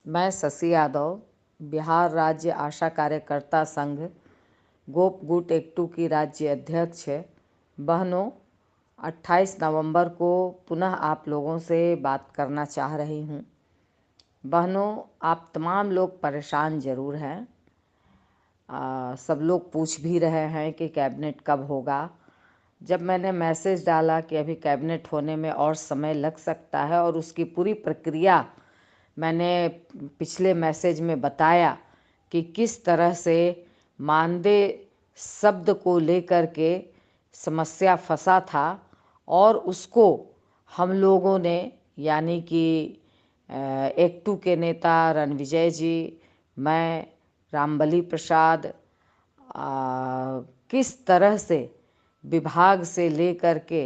मैं शशि यादव बिहार राज्य आशा कार्यकर्ता संघ गोप गुट एक्टू की राज्य अध्यक्ष। बहनों, 28 नवंबर को पुनः आप लोगों से बात करना चाह रही हूँ। बहनों, आप तमाम लोग परेशान ज़रूर हैं। सब लोग पूछ भी रहे हैं कि कैबिनेट कब होगा। जब मैंने मैसेज डाला कि अभी कैबिनेट होने में और समय लग सकता है और उसकी पूरी प्रक्रिया मैंने पिछले मैसेज में बताया कि किस तरह से मानदेय शब्द को लेकर के समस्या फंसा था और उसको हम लोगों ने यानी कि एक्टू के नेता रणविजय जी, मैं, रामबली प्रसाद, किस तरह से विभाग से लेकर के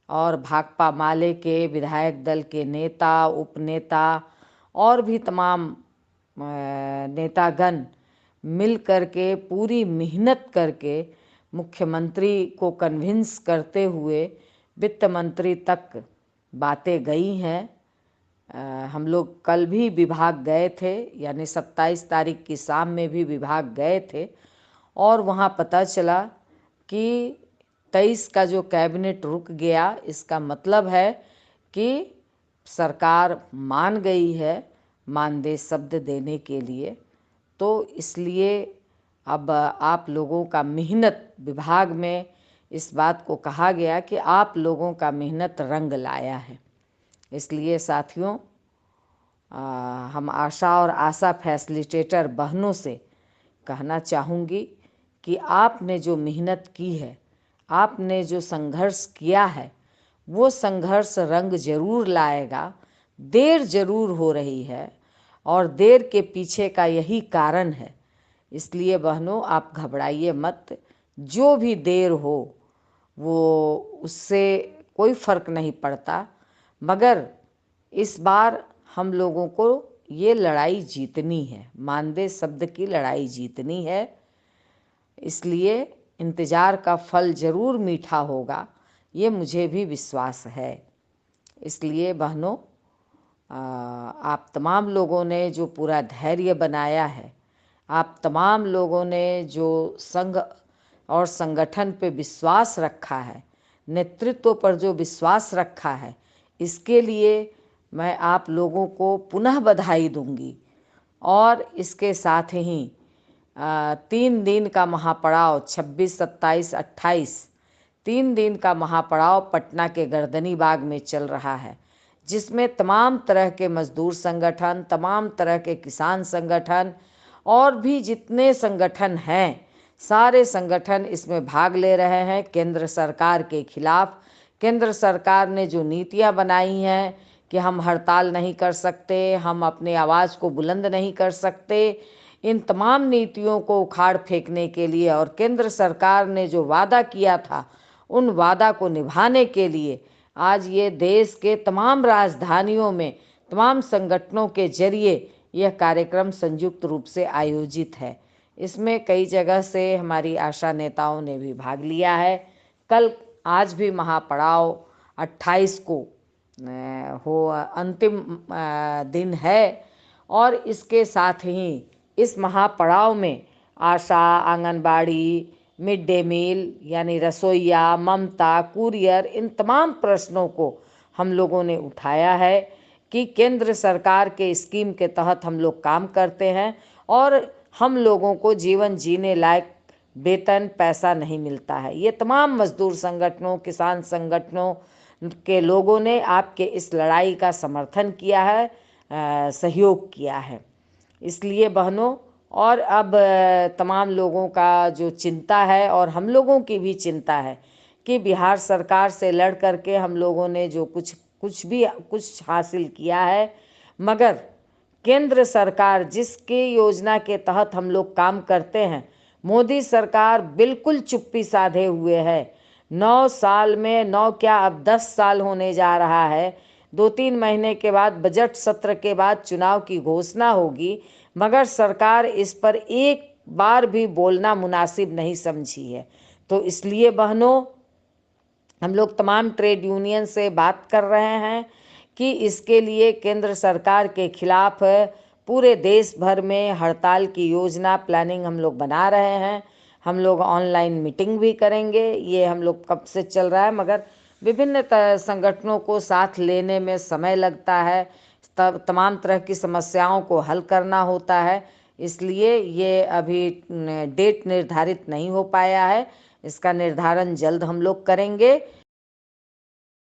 और भाकपा माले के विधायक दल के नेता, उपनेता और भी तमाम नेतागण मिल करके पूरी मेहनत करके मुख्यमंत्री को कन्विंस करते हुए वित्त मंत्री तक बातें गई हैं। हम लोग कल भी विभाग गए थे, यानी 27 तारीख की शाम में भी विभाग गए थे और वहाँ पता चला कि 23 का जो कैबिनेट रुक गया, इसका मतलब है कि सरकार मान गई है मानदेय शब्द देने के लिए। तो इसलिए अब आप लोगों का मेहनत, विभाग में इस बात को कहा गया कि आप लोगों का मेहनत रंग लाया है। इसलिए साथियों, हम आशा और आशा फैसिलिटेटर बहनों से कहना चाहूँगी कि आपने जो मेहनत की है, आपने जो संघर्ष किया है, वो संघर्ष रंग जरूर लाएगा। देर जरूर हो रही है और देर के पीछे का यही कारण है। इसलिए बहनों, आप घबराइए मत। जो भी देर हो वो उससे कोई फर्क नहीं पड़ता, मगर इस बार हम लोगों को ये लड़ाई जीतनी है, मानदेय शब्द की लड़ाई जीतनी है। इसलिए इंतज़ार का फल ज़रूर मीठा होगा, ये मुझे भी विश्वास है। इसलिए बहनों, आप तमाम लोगों ने जो पूरा धैर्य बनाया है, आप तमाम लोगों ने जो संघ और संगठन पे विश्वास रखा है, नेतृत्व पर जो विश्वास रखा है, इसके लिए मैं आप लोगों को पुनः बधाई दूंगी। और इसके साथ ही 3 दिन का महापड़ाव 26, 27, 28 3 दिन का महापड़ाव पटना के गर्दनी बाग में चल रहा है, जिसमें तमाम तरह के मजदूर संगठन, तमाम तरह के किसान संगठन और भी जितने संगठन हैं, सारे संगठन इसमें भाग ले रहे हैं। केंद्र सरकार के खिलाफ, केंद्र सरकार ने जो नीतियां बनाई हैं कि हम हड़ताल नहीं कर सकते, हम अपने आवाज़ को बुलंद नहीं कर सकते, इन तमाम नीतियों को उखाड़ फेंकने के लिए और केंद्र सरकार ने जो वादा किया था, उन वादा को निभाने के लिए आज ये देश के तमाम राजधानियों में तमाम संगठनों के जरिए यह कार्यक्रम संयुक्त रूप से आयोजित है। इसमें कई जगह से हमारी आशा नेताओं ने भी भाग लिया है। कल, आज भी महापड़ाव 28 को हो अंतिम दिन है और इसके साथ ही इस महापड़ाव में आशा, आंगनबाड़ी, मिड डे मील यानी रसोइया, ममता, कुरियर, इन तमाम प्रश्नों को हम लोगों ने उठाया है कि केंद्र सरकार के स्कीम के तहत हम लोग काम करते हैं और हम लोगों को जीवन जीने लायक वेतन, पैसा नहीं मिलता है। ये तमाम मजदूर संगठनों, किसान संगठनों के लोगों ने आपके इस लड़ाई का समर्थन किया है, सहयोग किया है। इसलिए बहनों, और अब तमाम लोगों का जो चिंता है और हम लोगों की भी चिंता है कि बिहार सरकार से लड़ करके हम लोगों ने जो कुछ हासिल किया है, मगर केंद्र सरकार जिसकी योजना के तहत हम लोग काम करते हैं, मोदी सरकार बिल्कुल चुप्पी साधे हुए है। 9 साल में, 9 क्या अब 10 साल होने जा रहा है। 2-3 महीने के बाद, बजट सत्र के बाद चुनाव की घोषणा होगी, मगर सरकार इस पर एक बार भी बोलना मुनासिब नहीं समझी है। तो इसलिए बहनों, हम लोग तमाम ट्रेड यूनियन से बात कर रहे हैं कि इसके लिए केंद्र सरकार के खिलाफ पूरे देश भर में हड़ताल की योजना प्लानिंग हम लोग बना रहे हैं। हम लोग ऑनलाइन मीटिंग भी करेंगे। ये हम लोग कब से चल रहा है, मगर विभिन्न संगठनों को साथ लेने में समय लगता है। तब तमाम तरह की समस्याओं को हल करना होता है, इसलिए ये अभी डेट निर्धारित नहीं हो पाया है। इसका निर्धारण जल्द हम लोग करेंगे